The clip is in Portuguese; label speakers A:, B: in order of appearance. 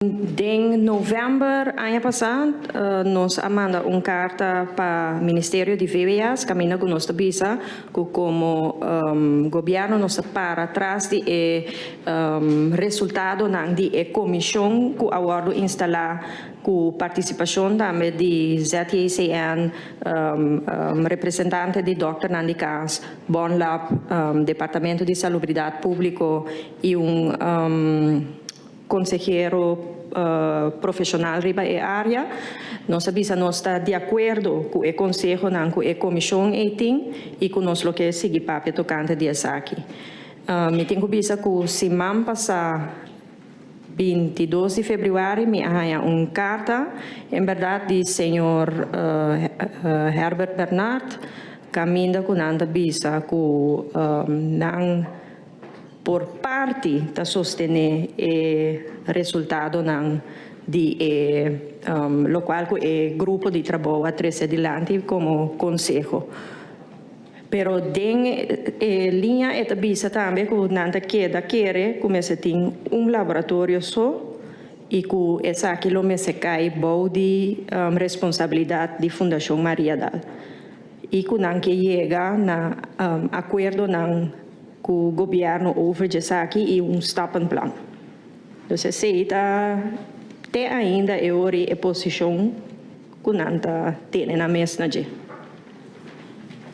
A: Em novembro ano passado, nós mandamos uma carta para o Ministério de VWS, caminho com nossa visa, como governo nos para trás de resultado da comissão que agora instalar com participação também de ZTCN, representante de Dr. Nandi Kaas, Bonlab, Departamento de Salubridade Pública e consejero profissional riba e área, nós está de acordo com o conselho com a comissão e com nós lo que sigue papel tocante de aqui. Me tenho visa que semana passada 22 de fevereiro me há uma carta, em verdade, de senhor Herbert Bernard, caminha com a visa que não por parte da sostener o resultado de lo qual o grupo de trabalho a trazer adiante como conselho. Pero em linha esta visa também que nada queda querer começa a ter laboratório só e que essa aquilo me se cai boa de responsabilidade de Fundação Maria Dal e que não que chega na acordo que o governo oferece aqui e stop and plan. Então, se até ainda é a posição que não tem na mesa.